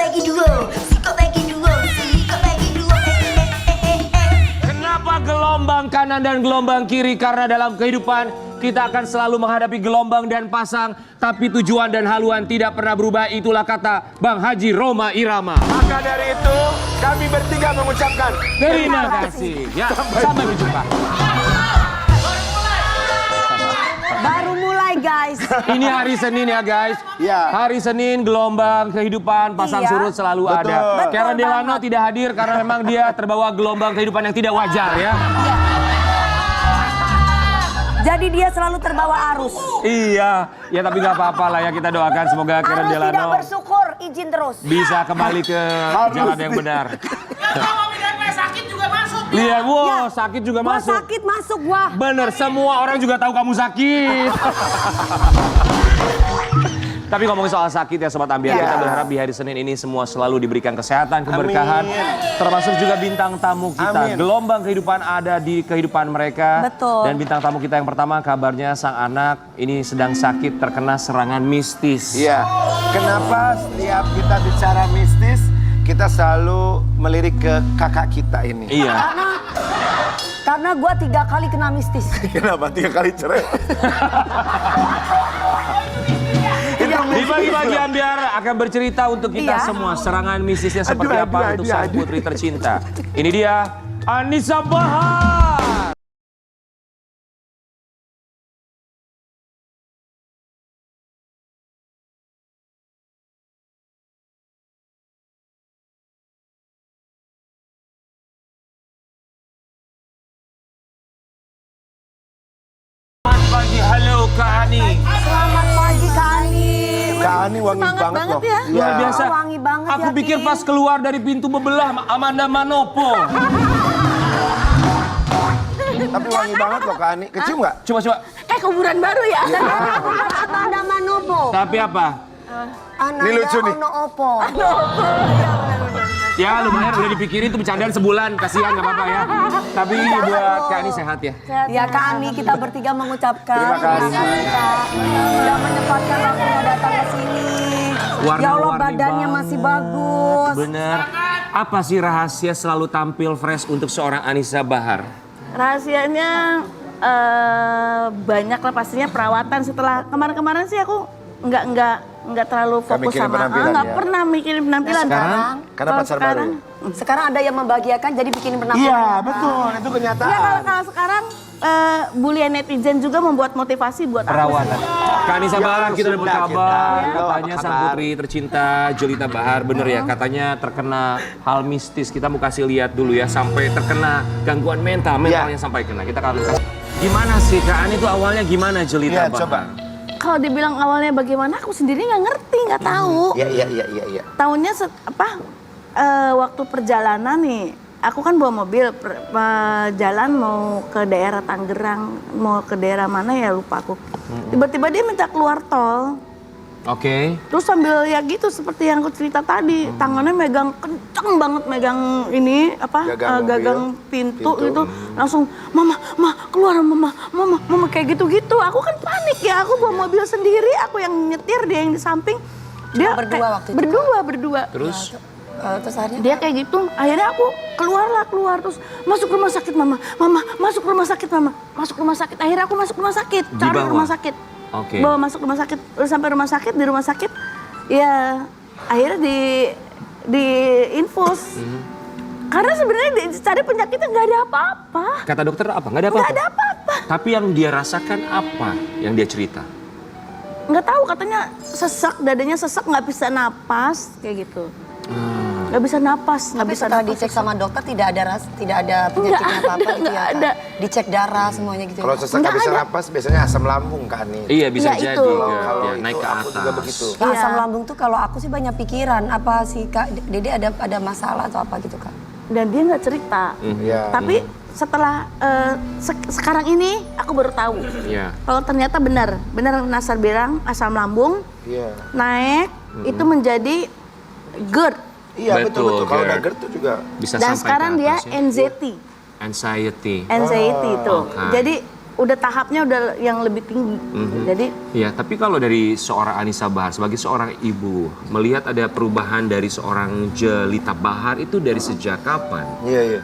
psikopegi duo, psikopegi duo, psikopegi duo. Kenapa gelombang kanan dan gelombang kiri? Karena dalam kehidupan kita akan selalu menghadapi gelombang dan pasang, tapi tujuan dan haluan tidak pernah berubah. Itulah kata Bang Haji Rhoma Irama. Maka dari itu kami bertiga mengucapkan Terima kasih. Ya, sampai berjumpa. Baru mulai guys. Ini hari Senin ya guys. Ya. Hari Senin gelombang kehidupan pasang Iya. surut selalu Betul. ada. Betul Karen Delano banget. tidak hadir karena memang dia terbawa gelombang kehidupan yang tidak wajar ya. Jadi dia selalu terbawa arus. Iya, ya tapi nggak apa-apa lah ya, kita doakan semoga Karen Arus tidak Delano bersyukur, izin terus. bisa kembali ke jalan yang benar. Sakit juga masuk. Lihat, wow, Ya. sakit juga Gua masuk. sakit masuk gua. Bener, semua orang juga tahu kamu sakit. Tapi ngomongin soal sakit ya Sobat Ambiar, Ya. kita berharap di hari Senin ini semua selalu diberikan kesehatan, keberkahan. Amin. Termasuk juga bintang tamu kita. Amin. Gelombang kehidupan ada di kehidupan mereka. Betul. Dan bintang tamu kita yang pertama kabarnya sang anak ini sedang sakit terkena serangan mistis. Iya. Kenapa setiap kita bicara mistis, kita selalu melirik ke kakak kita ini? Iya. Karena gua 3 kali kena mistis. Kenapa 3 kali cerai? Di pagi-pagi Ambiar akan bercerita untuk kita Iya. semua serangan mistisnya seperti Aduh, apa aduh, untuk aduh, sang aduh. putri tercinta. Ini dia Anissa Bahar. Selamat pagi, halo Kak Ani. Selamat pagi Kak Ani. Kak Ani wangi Semangat banget banget loh. ya. Iya. Luar biasa. Wangi banget Aku ya, pikir Ki. pas keluar dari pintu bebelah Amanda Manopo. Tapi wangi banget loh Kak Ani. Kecium nggak? Coba. Kayak kuburan baru ya. Ananda Manopo. Tapi apa? Ini lucu nih. Ono Opo. Ya lumayan udah dipikirin tuh bercandaan sebulan. Kasihan nggak apa-apa ya. Tapi buat Kak Ani sehat ya. Ya Kak Ani, kita bertiga mengucapkan Terima kasih. Kak. Sudah menyempatkan waktunya datang ke sini. Ya Allah, Warna-warni badannya banget. masih bagus. Bener. Apa sih rahasia selalu tampil fresh untuk seorang Anissa Bahar? Rahasianya banyak lah pastinya perawatan. Setelah kemarin-kemarin sih aku nggak terlalu Nggak fokus mikirin sama penampilan nggak ya? pernah mikirin penampilan. Sekarang? Karena Kalau pacar sekarang, baru. Sekarang ada yang membahagiakan jadi bikinin penampilan. Iya betul, itu kenyataan. ya kalau sekarang bulian netizen juga membuat motivasi buat aku. Perawatan. Kak Anissa Ya, Bahar kita dapat sudah kabar. kita. Katanya Apa sang kabar? putri tercinta Jelita Bahar. Bener ya, katanya terkena hal mistis. Kita mau kasih lihat dulu ya, sampai terkena gangguan mentalnya sampai kena. Kita akan lihat. Gimana sih Kak Ani itu awalnya gimana Jelita Iya, Bahar? coba. Kalau dibilang awalnya bagaimana aku sendiri nggak ngerti, nggak tahu. Iya. Tahunnya waktu perjalanan nih, aku kan bawa mobil jalan mau ke daerah Tangerang, mau ke daerah mana ya lupa aku. Tiba-tiba dia minta keluar tol. Oke. Terus sambil ya gitu seperti yang aku cerita tadi, tangannya megang kenceng banget megang ini Gagang mobil, gagang pintu pintu. gitu. Langsung mama keluar mama kayak gitu-gitu. Aku kan panik ya, aku bawa mobil sendiri, aku yang nyetir, dia yang di samping. Dia berdua kayak- waktu itu? Berdua. Terus? Terus akhirnya Dia kayak gitu, akhirnya aku keluar terus masuk rumah sakit mama masuk rumah sakit mama, masuk rumah sakit. Akhirnya aku masuk rumah sakit, cari Dibawa? rumah sakit. Oke. Bawa masuk rumah sakit, udah sampai di rumah sakit, ya akhirnya di infus. Karena sebenarnya cari penyakitnya nggak ada apa-apa. Kata dokter apa? Nggak ada apa-apa? Nggak ada apa-apa. Tapi yang dia rasakan apa yang dia cerita? Nggak tahu, katanya sesak, dadanya sesak, nggak bisa napas kayak gitu. Nggak bisa napas, nggak tapi bisa setelah napas. dicek sama dokter tidak ada penyakitnya apa-apa gitu nggak ya Kak? ada. Dicek darah semuanya gitu. Kalau ya? sesak nggak Nggak bisa ada. napas, biasanya asam lambung Kak Ani. Iya bisa Ya, jadi itu. Kalau ya, itu naik ke aku atas. juga begitu. Nah, Iya. asam lambung tuh kalau aku sih banyak pikiran. Apa sih Kak, Dede ada masalah atau apa gitu Kak? Dan dia nggak cerita. Iya. Tapi setelah sekarang ini aku baru tahu. Iya. Kalau ternyata benar Nasar bilang asam lambung Iya. naik itu menjadi GERD. Iya betul. Kalau GERD. udah GERD tuh juga. Bisa Dan sampai sekarang ke dia atas ya. anxiety Anxiety. itu. Oke. Jadi udah tahapnya udah yang lebih tinggi. Jadi Ya, tapi kalau dari seorang Anissa Bahar sebagai seorang ibu melihat ada perubahan dari seorang Jelita Bahar itu dari sejak kapan? Iya.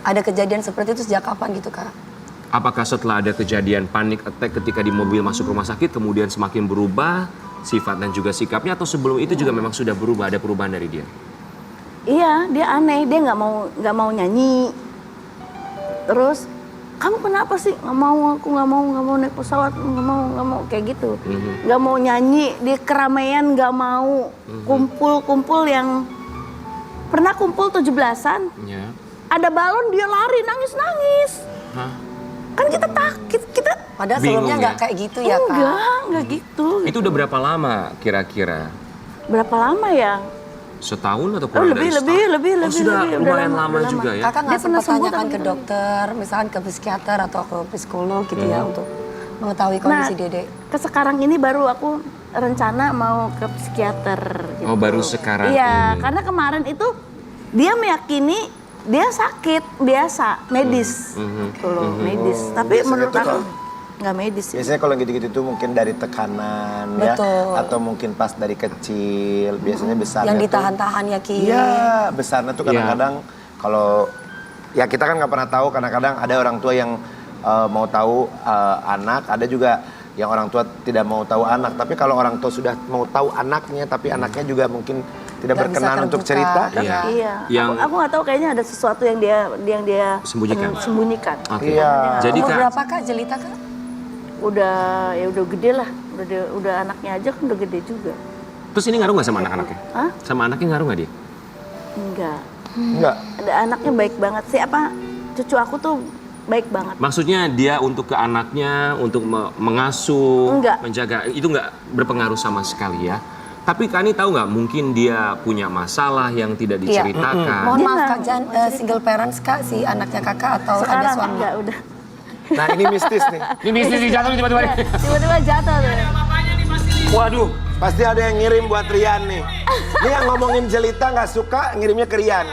Ada kejadian seperti itu sejak kapan gitu Kak? Apakah setelah ada kejadian panic attack ketika di mobil masuk rumah sakit kemudian semakin berubah sifat dan juga sikapnya, atau sebelum itu juga memang sudah berubah, ada perubahan dari dia? iya, dia aneh, dia nggak mau nyanyi. Terus kamu kenapa sih? Nggak mau naik pesawat, nggak mau kayak gitu. Nggak mau nyanyi di keramaian, nggak mau kumpul yang pernah kumpul 17-an. Ya. Ada balon dia lari nangis. Hah? Kan kita takut, kita Padahal Bingung sebelumnya ya? nggak kayak gitu ya Kak? enggak gitu. Itu udah berapa lama kira-kira? Berapa lama ya? Setahun atau Oh, kurang dari setahun? lebih, Oh, sudah lebih. Udah lumayan lama, lama udah juga ya? Kakak Dia nggak pernah sempat sembuh tanyakan kan ke gitu. dokter, misalkan ke psikiater atau ke psikolog gitu ya untuk mengetahui kondisi Dede? Ke sekarang ini baru aku rencana mau ke psikiater gitu. Oh, baru sekarang Iya, ini. karena kemarin itu dia meyakini dia sakit biasa, medis. Gitu loh, medis. Tapi Biasanya menurut tuh aku kalau- nggak medis sih. Biasanya kalau gitu-gitu tuh mungkin dari tekanan Betul. ya, atau mungkin pas dari kecil, biasanya besarnya Yang tuh- ditahan-tahan ya Ki? Iya, besarnya tuh kadang-kadang kalau ya kita kan nggak pernah tahu, kadang-kadang ada orang tua yang mau tahu anak, ada juga yang orang tua tidak mau tahu anak. Tapi kalau orang tua sudah mau tahu anaknya, tapi anaknya juga mungkin tidak Nggak bisa berkenan untuk terbuka. cerita kan? Iya. Iya. Yang- Aku nggak tahu, kayaknya ada sesuatu yang dia Sembunyikan. sembunyikan. Oke. Iya. Jadi Umur Kak, berapa Kak Jelita Kak? Udah gede lah. Udah anaknya aja kan udah gede juga. terus ini ngaruh nggak sama anak-anaknya? Hah? Sama anaknya ngaruh nggak dia? Enggak. Enggak. Ada anaknya baik banget sih. Cucu aku tuh baik banget. Maksudnya dia untuk ke anaknya, untuk mengasuh, Enggak. menjaga, itu nggak berpengaruh sama sekali ya. Tapi Kak Ani tahu nggak, mungkin dia punya masalah yang tidak diceritakan. Mohon Dia maaf nggak- Kak Jan, single parents Kak si anaknya Kakak atau ada Sekarang suami? enggak udah. Nah ini mistis nih. Ini bisnis jatuh tiba-tiba. Tiba-tiba jatuh tuh. Bapaknya nih pasti nih. Waduh, Pasti ada yang ngirim buat Rian nih. Ini yang ngomongin Jelita nggak suka, ngirimnya ke Rian.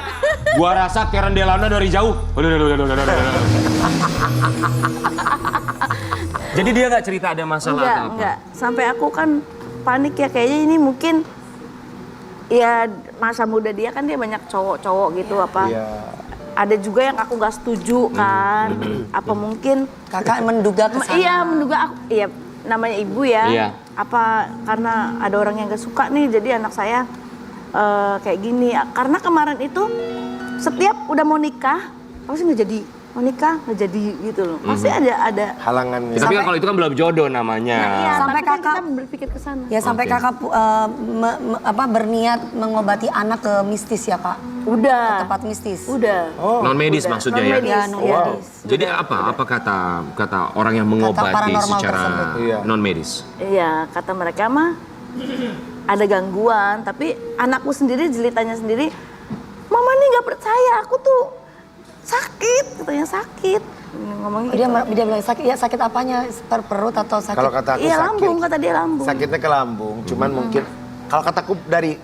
gua rasa Karen Delano dari jauh. Jadi dia nggak cerita ada masalah atau apa? Enggak. Sampai aku kan panik ya, kayaknya ini mungkin ya masa muda dia kan, dia banyak cowok-cowok gitu apa. Iya. Ada juga yang aku nggak setuju kan. Apa mungkin Kakak menduga ke sana? iya menduga aku, iya namanya ibu ya. Iya. Apa karena ada orang yang gak suka nih, jadi anak saya kayak gini. Karena kemarin itu setiap udah mau nikah, pasti nggak jadi. Mau nikah nggak jadi gitu loh. Pasti ada. Halangannya. Tapi kan kalau itu kan belum jodoh namanya. Iya, Sampai tapi kan kakak- kita berpikir ke sana. Ya sampai Oke. Kakak berniat mengobati anak ke mistis ya Kak? Udah. Tempat mistis? Udah. Non medis Udah. maksudnya ya. Non-medis. Ya, non medis. Jadi apa kata orang yang mengobati paranormal secara tersebut. Iya. non medis? Iya, kata mereka mah ada gangguan, tapi anakku sendiri, Jelitanya sendiri, mama nih nggak percaya, aku tuh sakit, katanya sakit. Ngomongnya gitu. Dia bilang sakit, ya sakit apanya? Perut atau sakit? Kalau kata aku Iya sakit, lambung, kata dia lambung. sakitnya ke lambung. Cuman mungkin kalau kataku dari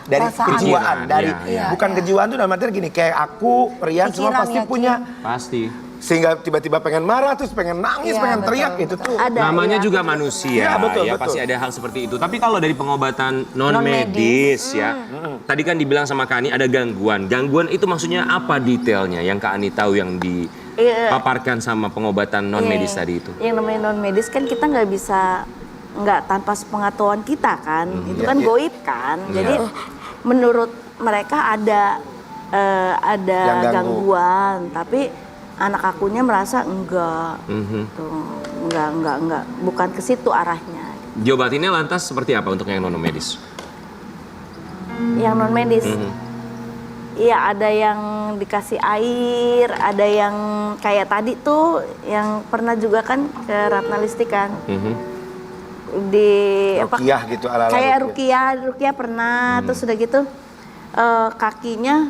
Perasaan. kejiwaan, dari Iya, bukan kejiwaan tuh dalam artian gini, kayak aku, Rian semua Pikiran pasti ya, Ki. punya, Pasti. sehingga tiba-tiba pengen marah terus pengen nangis, Iya, pengen betul, teriak betul. itu tuh. Ada. Namanya iya. juga manusia, Iya, betul, ya betul. pasti ada hal seperti itu. Tapi kalau dari pengobatan non medis ya, tadi kan dibilang sama Kak Ani ada gangguan. Gangguan itu maksudnya apa detailnya yang Kak Ani tahu yang Iya. dipaparkan sama pengobatan non medis tadi itu? Yang namanya non medis kan kita nggak bisa, nggak tanpa sepengetahuan kita kan, itu kan Iya. goib kan. Jadi menurut mereka ada Yang ganggu. gangguan, tapi anak akunya merasa enggak, Mhm. tuh enggak, bukan ke situ arahnya. Diobatinnya lantas seperti apa untuk yang non medis? Yang non medis, iya ada yang dikasih air, ada yang kayak tadi tuh, yang pernah juga kan ke Ratna Listi kan. Di Rukiah gitu, ala-ala kayak rukiah. rukiah pernah, terus udah gitu kakinya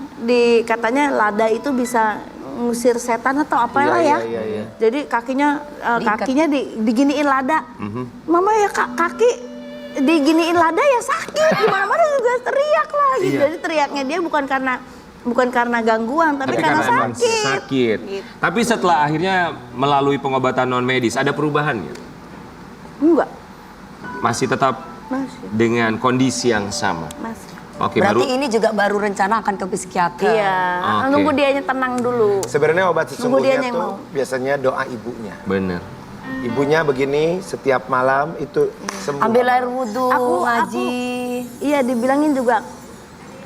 katanya lada itu bisa ngusir setan atau apalah Iya, ya. iya, iya. Jadi kakinya Diikat. kakinya diginiin lada. Mama ya kaki diginiin lada ya sakit, gimana-mana juga teriak lah gitu. Iya. Jadi teriaknya dia bukan karena bukan karena gangguan, tapi karena emang sakit. Gitu. Tapi setelah akhirnya melalui pengobatan non medis, ada perubahan nggak? Enggak, Masih tetap masih. dengan kondisi yang sama? Masih. Oke, Berarti baru ini juga baru rencana akan ke psikiater. Iya, Oke. nunggu dianya tenang dulu. Sebenarnya obat Nunggu sesungguhnya dianya yang tuh mau. biasanya doa ibunya. bener. Ibunya begini setiap malam itu sembuh. Ambil air wudhu, Aku- ngaji. Iya, dibilangin juga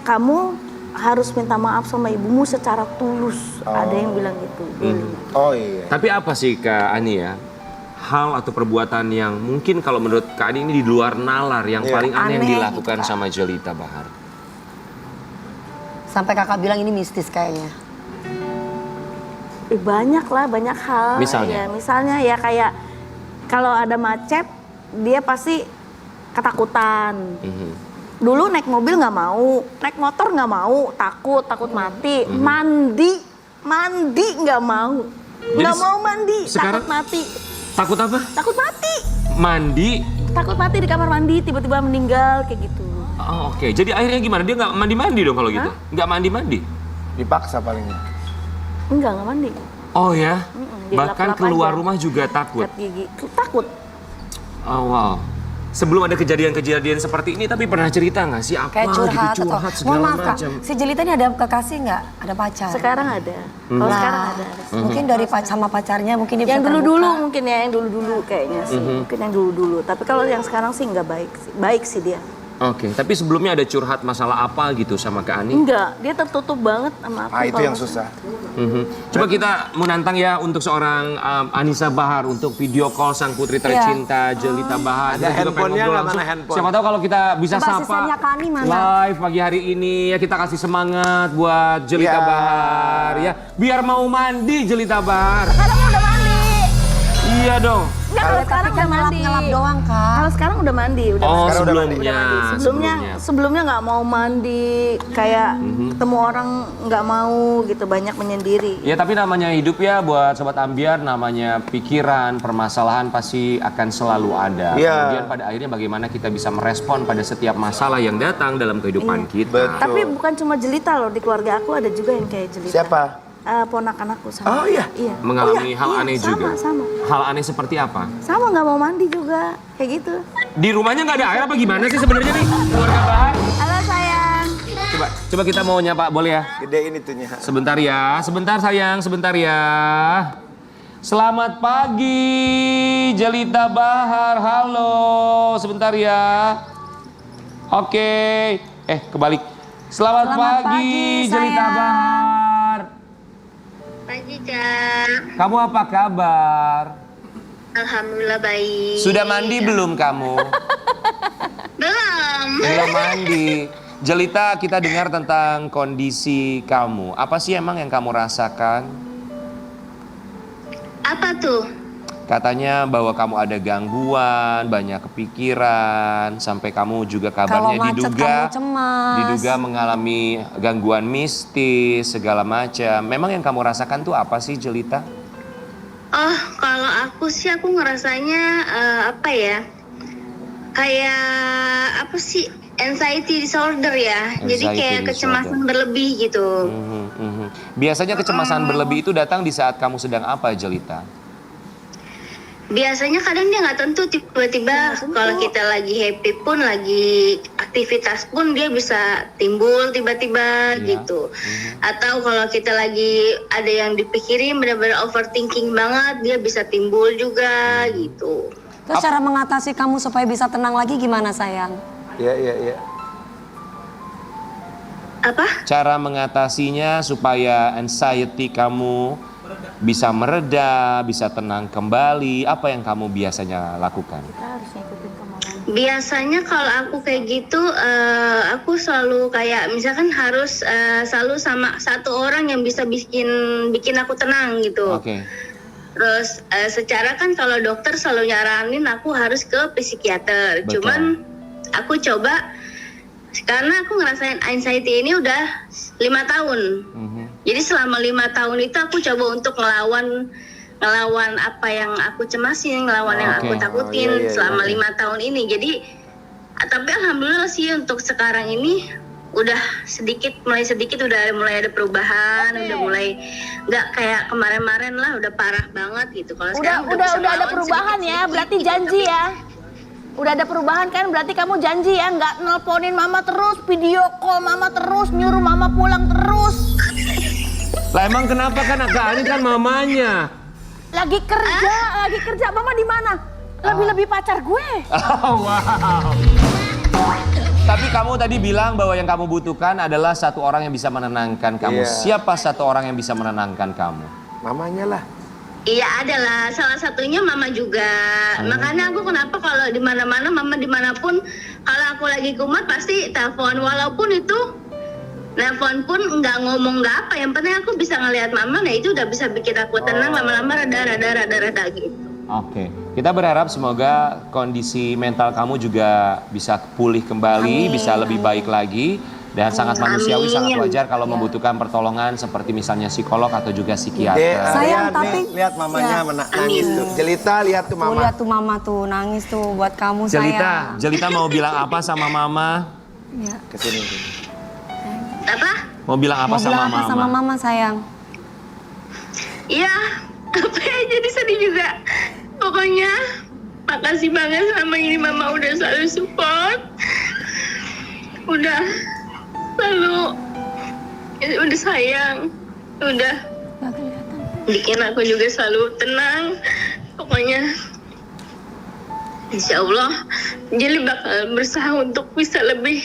kamu harus minta maaf sama ibumu secara tulus. Ada yang bilang gitu. Oh iya. Tapi apa sih Kak Ani ya? Hal atau perbuatan yang mungkin kalau menurut Kak Ani ini di luar nalar yang Iya. paling aneh yang Aneh dilakukan gitu, Kak. sama Jelita Bahar? Sampai kakak bilang ini mistis kayaknya. Banyak lah, banyak hal. Misalnya? Ya, misalnya ya kayak kalau ada macet, dia pasti ketakutan. Mhm. Dulu naik mobil nggak mau, naik motor nggak mau, takut mati. Mandi nggak mau. Nggak Jadi mau mandi, sekarang- takut mati. Takut apa? Takut mati. Mandi? Takut mati di kamar mandi, tiba-tiba meninggal kayak gitu. Oh, oke. Jadi akhirnya gimana? Dia nggak mandi-mandi dong kalau gitu? Nggak mandi-mandi? Dipaksa palingnya. Nggak mandi. Oh ya? Dia Bahkan lap-lap keluar aja. rumah juga takut? Sikat gigi. Takut. Oh wow. Sebelum ada kejadian-kejadian seperti ini, tapi pernah cerita nggak sih apa Kayak curhat, gitu, curhat atau mohon segala maaf kak, macam? si Jelita ini ada kekasih nggak? Ada pacar? Sekarang ada. Kalau sekarang ada. Mungkin dari sama pacarnya mungkin dia Yang bisa dulu-dulu terbuka. mungkin ya, yang dulu-dulu kayaknya sih. Mungkin yang dulu-dulu. Tapi kalau yang sekarang sih nggak baik sih. Baik sih dia. Oke, tapi sebelumnya ada curhat masalah apa gitu sama Kak Ani? Enggak, dia tertutup banget sama aku. Ah itu kalau yang masalah. susah. Mhm. Coba kita menantang ya untuk seorang Anissa Bahar untuk video call sang putri tercinta Jelita Bahar. Ada Dia juga pengen handphonenya ngobrol nggak? langsung. Mana handphone? Siapa tahu kalau kita bisa Coba sapa asistennya Kak Ani mana? live pagi hari ini ya, kita kasih semangat buat Jelita Ya. Bahar ya. Biar mau mandi Jelita Bahar. Sekarang udah mandi. Iya dong. Enggak, kalau Tapi sekarang kan udah mandi. ngelap doang kak. Kalau sekarang udah mandi, udah Oh, mandi. Sekarang udah mandi. sebelumnya. Sebelumnya nggak mau mandi, kayak ketemu orang nggak mau gitu, banyak menyendiri. Ya tapi namanya hidup ya buat Sobat Ambiar, namanya pikiran, permasalahan pasti akan selalu ada. Iya. Kemudian pada akhirnya bagaimana kita bisa merespon pada setiap masalah yang datang dalam kehidupan kita. Betul. Tapi bukan cuma Jelita loh, di keluarga aku ada juga yang kayak Jelita. Siapa? Ponakan aku sama. Oh, iya? Iya. Mengalami Iya, hal iya, aneh sama, juga. Sama. Hal aneh seperti apa? Sama nggak mau mandi juga, kayak gitu. Di rumahnya nggak ada air apa gimana sih sebenarnya nih keluarga Bahar? Halo sayang. Coba kita mau nyapa, boleh ya? Gedein itunya. Sebentar ya, sebentar sayang, sebentar ya. Selamat pagi Jelita Bahar, halo, sebentar ya. Oke, kebalik. Selamat pagi Jelita sayang. Bahar. Pagi, Kak. Kamu apa kabar? Alhamdulillah baik. Sudah mandi belum kamu? Belum. Belum mandi. Jelita, kita dengar tentang kondisi kamu. Apa sih emang yang kamu rasakan? Apa tuh? Katanya bahwa kamu ada gangguan, banyak kepikiran, sampai kamu juga Kalau kabarnya macet diduga kamu cemas. diduga mengalami gangguan mistis segala macam. Memang yang kamu rasakan tuh apa sih, Jelita? Oh, kalau aku sih aku ngerasanya apa ya? Kayak apa sih? Anxiety disorder ya. Jadi Anxiety kayak disorder. kecemasan berlebih gitu. Biasanya kecemasan berlebih itu datang di saat kamu sedang apa, Jelita? Biasanya kadang dia nggak tentu, tiba-tiba kalau kita lagi happy pun, lagi aktivitas pun dia bisa timbul tiba-tiba Iya. gitu. Atau kalau kita lagi ada yang dipikirin benar-benar overthinking banget, dia bisa timbul juga gitu. Terus cara mengatasi kamu supaya bisa tenang lagi gimana sayang? Iya. Apa? Cara mengatasinya supaya anxiety kamu bisa mereda, bisa tenang kembali. Apa yang kamu biasanya lakukan? Kita harus ngikutin kemauan. Biasanya kalau aku kayak gitu, aku selalu kayak misalkan harus selalu sama satu orang yang bisa bikin aku tenang gitu. Oke. Terus secara kan kalau dokter selalu nyaranin aku harus ke psikiater. Betul. Cuman aku coba karena aku ngerasain anxiety ini udah 5 tahun. Jadi selama 5 tahun itu aku coba untuk ngelawan apa yang aku cemasin, ngelawan yang aku Oke. takutin Iya, selama 5 tahun ini. Jadi tapi alhamdulillah sih untuk sekarang ini udah mulai sedikit udah mulai ada perubahan, udah mulai nggak kayak kemarin-kemarin lah, udah parah banget gitu. Kalau sekarang Udah bisa ada melawan perubahan ya, sedikit-sedikit berarti gitu, janji tapi- ya. Udah ada perubahan kan, berarti kamu janji ya, nggak nelponin mama terus, video call mama terus, nyuruh mama pulang terus. Lah emang kenapa kan Kak Ani kan mamanya? Lagi kerja, mama di mana? Lebih-lebih pacar gue. Oh, wow. Tapi kamu tadi bilang bahwa yang kamu butuhkan adalah satu orang yang bisa menenangkan kamu. Iya. Siapa satu orang yang bisa menenangkan kamu? Mamanya lah. Iya adalah salah satunya mama juga. Makanya aku kenapa kalau di mana-mana mama dimanapun, kalau aku lagi kumat pasti telepon, walaupun itu telepon pun nggak ngomong nggak apa, yang penting aku bisa ngelihat mama, nah itu udah bisa bikin aku tenang, lama-lama rada gitu. Oke, kita berharap semoga kondisi mental kamu juga bisa pulih kembali, bisa lebih baik lagi. Dan sangat manusiawi, Amin. sangat wajar kalau membutuhkan pertolongan seperti misalnya psikolog atau juga Dek, psikiater. Sayang, lihat, tapi- Nek, lihat mamanya nangis tuh. Jelita lihat tuh Tuh mama. lihat tuh mama tuh nangis tuh buat kamu Jelita, sayang. Jelita mau bilang apa sama mama? Ya. Kesini. Apa? Mau bilang apa Mau sama bilang apa mama? sama mama sayang? Iya, apa ya, jadi sedih juga. Pokoknya makasih banget selama ini mama udah selalu support, udah selalu udah sayang, udah Gak kelihatan. bikin aku juga selalu tenang. Pokoknya insya Allah Jeli bakal berusaha untuk bisa lebih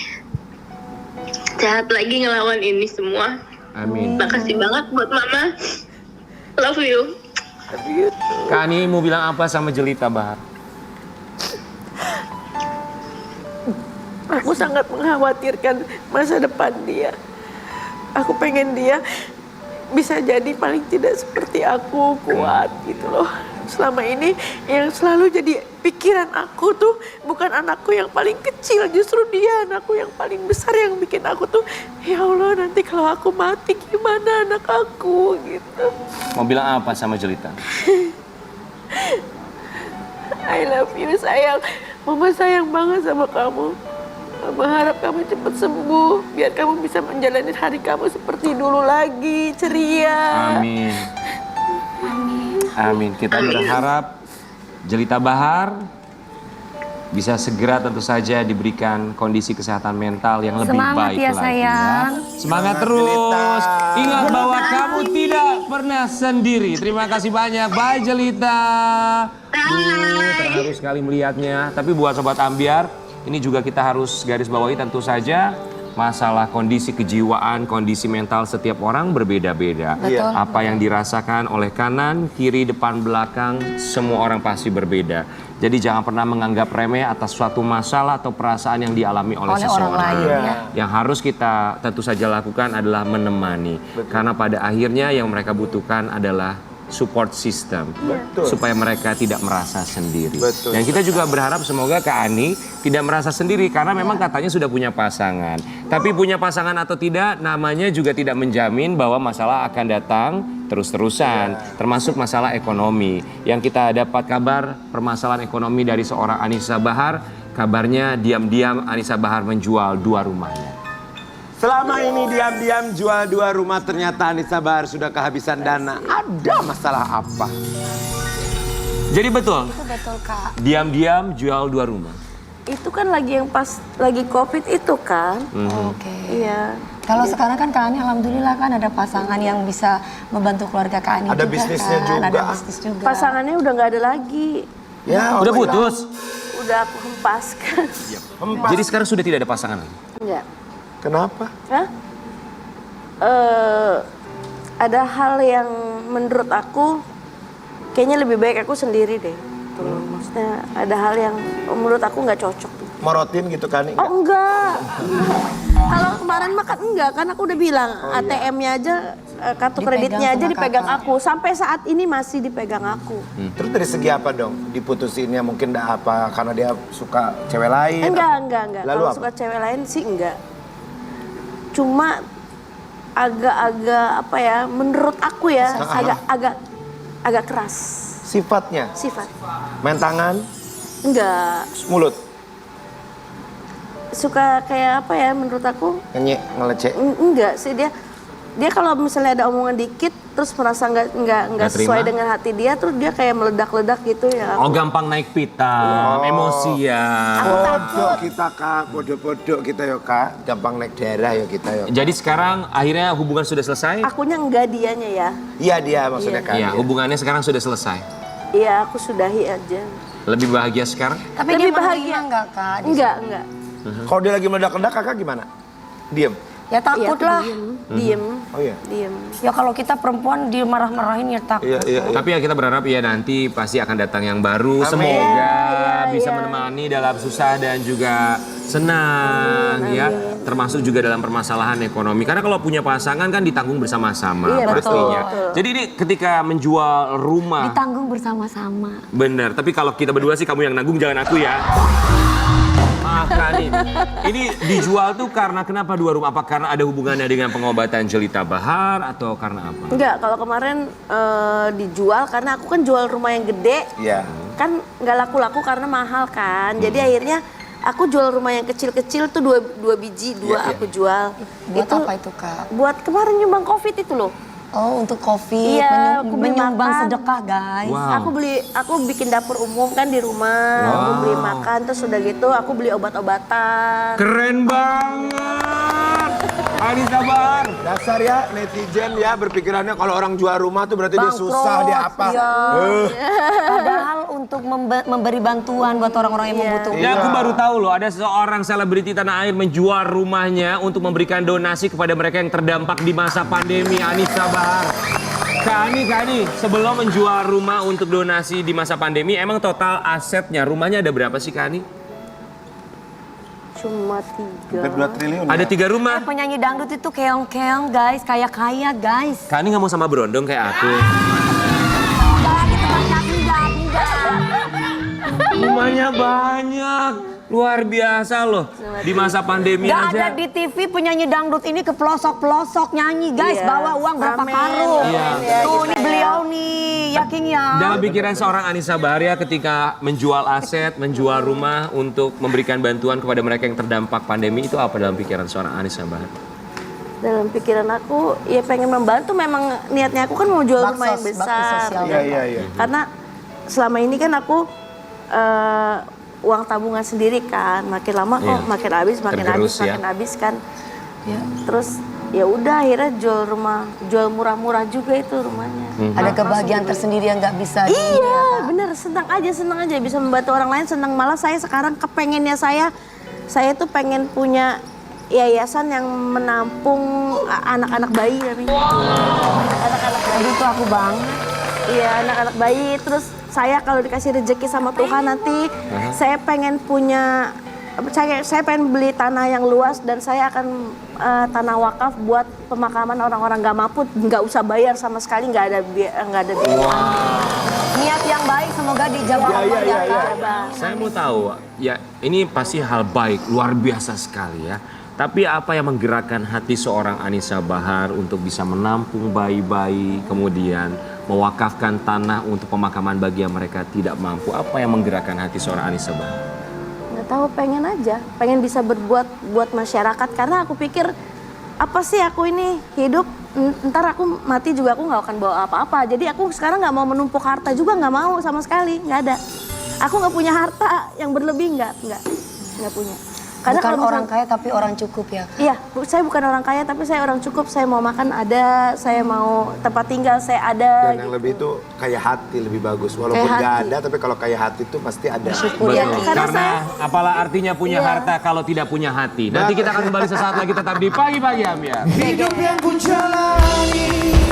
sehat lagi ngelawan ini semua. Amin. Makasih banget buat mama, love you. Kak Ani mau bilang apa sama Jelita, Bahar? Aku sangat mengkhawatirkan masa depan dia. Aku pengen dia bisa jadi paling tidak seperti aku, kuat gitu loh. Selama ini yang selalu jadi pikiran aku tuh bukan anakku yang paling kecil, justru dia anakku yang paling besar, yang bikin aku tuh ya Allah nanti kalau aku mati gimana anak aku gitu. Mau bilang apa sama Jelita? I love you sayang. Mama sayang banget sama kamu. Mama harap kamu cepat sembuh biar kamu bisa menjalani hari kamu seperti dulu lagi, ceria. Amin. Amin. Kita berharap Jelita Bahar bisa segera tentu saja diberikan kondisi kesehatan mental yang lebih Semangat baik ya, lagi. sayang. Semangat terus. Ingat bahwa kamu tidak pernah sendiri. Terima kasih banyak. Bye Jelita. Terharu sekali melihatnya. Tapi buat Sobat Ambiar, ini juga kita harus garis bawahi tentu saja masalah kondisi kejiwaan, kondisi mental setiap orang berbeda-beda. Betul. Apa yang dirasakan oleh kanan, kiri, depan, belakang, semua orang pasti berbeda. Jadi jangan pernah menganggap remeh atas suatu masalah atau perasaan yang dialami oleh Oleh orang seseorang. lain, ya. Yang harus kita tentu saja lakukan adalah menemani. Karena pada akhirnya yang mereka butuhkan adalah support system. Betul. Supaya mereka tidak merasa sendiri. Betul. Dan kita juga berharap semoga Kak Ani tidak merasa sendiri karena memang katanya sudah punya pasangan. Tapi punya pasangan atau tidak namanya juga tidak menjamin bahwa masalah akan datang terus-terusan. Termasuk masalah ekonomi. Yang kita dapat kabar permasalahan ekonomi dari seorang Anissa Bahar, kabarnya diam-diam Anissa Bahar menjual 2 rumahnya. Selama ini diam-diam jual 2 rumah, ternyata Anissa Bahar sudah kehabisan dana. Ada masalah apa? Jadi betul, Itu betul Kak. diam-diam jual 2 rumah. Itu kan lagi yang pas lagi COVID itu kan. Oke. Iya. Kalau sekarang kan Kak Ani alhamdulillah kan ada pasangan yang bisa membantu keluarga Kak Ani Ada juga bisnisnya kan. juga. Ada bisnis juga. Pasangannya udah nggak ada lagi. Ya, Udah putus? Udah aku hempaskan. Empat. Jadi sekarang sudah tidak ada pasangan lagi? Enggak. Kenapa? Hah? Ada hal yang menurut aku kayaknya lebih baik aku sendiri deh. Tuh, maksudnya ada hal yang menurut aku nggak cocok. Morotin gitu kan? Oh enggak. Kalau kemarin makan enggak, kan aku udah bilang ATM-nya aja, kartu Dipegang kreditnya aja sama dipegang kakak. aku. Sampai saat ini masih dipegang aku. Terus dari segi apa dong? Diputusinnya mungkin apa? Karena dia suka cewek lain? Enggak. Lalu Kalau apa? suka cewek lain sih enggak. Cuma agak-agak apa ya, menurut aku ya, agak keras Sifatnya? sifat. Main tangan? Enggak. Mulut? suka kayak apa ya menurut aku? Ngelecek. Enggak sih dia kalau misalnya ada omongan dikit terus merasa nggak sesuai terima? dengan hati dia, terus dia kayak meledak-ledak gitu ya. Oh gampang naik pitam, emosi ya. Bodoh kita kak, bodoh-bodoh kita yo kak, gampang naik darah yo kita yo. Jadi sekarang akhirnya hubungan sudah selesai? Akunya enggak, dianya ya. Iya dia maksudnya kan. Iya, hubungannya sekarang sudah selesai. Iya, aku sudahi aja. Lebih bahagia sekarang? Tapi Lebih dia bahagia. bahagia nggak kak? Enggak. Kalau dia lagi meledak-ledak kakak gimana? Diem. Ya takut Iya, lah. Diem. Oh iya. Diem. Ya kalau kita perempuan dimarah-marahin ya takut. Iya. Tapi ya kita berharap ya nanti pasti akan datang yang baru. Semoga bisa menemani dalam susah dan juga senang ya. Termasuk juga dalam permasalahan ekonomi. Karena kalau punya pasangan kan ditanggung bersama-sama Iya, pastinya. betul. Jadi ini ketika menjual rumah. Ditanggung bersama-sama. Bener, tapi kalau kita berdua sih kamu yang nanggung, jangan aku ya. Kak, ini dijual tuh karena kenapa 2 rumah? Apa karena ada hubungannya dengan pengobatan Jelita Bahar atau karena apa? Enggak, kalau kemarin dijual karena aku kan jual rumah yang gede. Iya. Kan nggak laku-laku karena mahal kan. Jadi akhirnya aku jual rumah yang kecil-kecil tuh dua biji, aku jual. Buat apa itu kak? Buat kemarin nyumbang COVID itu loh. Oh untuk COVID, Iya, aku beli menyumbang makan. sedekah guys. Wow. Aku bikin dapur umum kan di rumah. Aku beli makan, terus udah gitu aku beli obat-obatan. Keren banget! Anissa Bahar. Dasar ya netizen ya berpikirannya kalau orang jual rumah tuh berarti dia susah, dia apa. Iya. Padahal untuk memberi bantuan buat orang-orang yang membutuhkan. Ya aku baru tahu loh ada seorang selebriti tanah air menjual rumahnya untuk memberikan donasi kepada mereka yang terdampak di masa pandemi. Anissa Bahar. Kak Ani, sebelum menjual rumah untuk donasi di masa pandemi, emang total asetnya rumahnya ada berapa sih Kak Ani? Cuma 3. Hampir 2 triliun. Ada 3 rumah. Penyanyi dangdut itu keong-keong guys, kaya-kaya guys. Kak Ani nggak mau sama berondong kayak aku. Rumahnya banyak, luar biasa loh. Di masa pandemi Gak ada aja. di TV penyanyi dangdut ini ke pelosok-pelosok nyanyi guys, Iya. bawa uang berapa Amin. karung. Iya. Tuh ini beliau nih, yakin ya. Dalam pikiran seorang Anissa Bahar ya ketika menjual aset, menjual rumah untuk memberikan bantuan kepada mereka yang terdampak pandemi, itu apa dalam pikiran seorang Anissa Bahar? Dalam pikiran aku ya pengen membantu, memang niatnya aku kan mau jual rumah yang Baksos, bakti besar. sosial. Iya. Karena selama ini kan aku uang tabungan sendiri kan, makin lama kok Iya. makin habis Tergerus ya. makin habis kan. Ya, terus ya udah akhirnya jual rumah, jual murah-murah juga itu rumahnya. Ada kebahagiaan tersendiri yang nggak bisa di- Iya, bener, senang aja bisa membantu orang lain, senang. Malah saya sekarang kepengennya saya tuh pengen punya yayasan yang menampung anak-anak bayi namanya. Anak-anak bayi Itu aku banget. Iya, anak-anak bayi. Terus saya kalau dikasih rezeki sama Tuhan nanti, saya pengen punya, saya pengen beli tanah yang luas dan saya akan tanah wakaf buat pemakaman orang-orang nggak mampu, nggak usah bayar sama sekali, nggak ada biaya. Niat yang baik semoga dijawab Allah ya Kak. Saya mau tahu, ya ini pasti hal baik, luar biasa sekali ya. Tapi apa yang menggerakkan hati seorang Anissa Bahar untuk bisa menampung bayi-bayi, kemudian mewakafkan tanah untuk pemakaman bagi yang mereka tidak mampu? Apa yang menggerakkan hati seorang Anissa Bahar? Nggak tahu, pengen aja, pengen bisa berbuat buat masyarakat. Karena aku pikir apa sih aku ini hidup, ntar aku mati juga aku nggak akan bawa apa-apa. Jadi aku sekarang nggak mau menumpuk harta juga, nggak mau sama sekali, nggak ada. Aku nggak punya harta yang berlebih, nggak punya. Karena Bukan kalau orang kaya tapi orang cukup ya Kak. Iya, saya bukan orang kaya tapi saya orang cukup. Saya mau makan ada, saya mau tempat tinggal saya ada. Dan yang lebih itu kayak hati lebih bagus. Walaupun Kayak nggak hati. ada, tapi kalau kayak hati itu pasti ada. Betul. Ya, karena Karena saya- apalah artinya punya harta kalau tidak punya hati. Nanti kita akan kembali sesaat lagi tetap di Pagi-Pagi Ambiar. Hidup yang ku jalani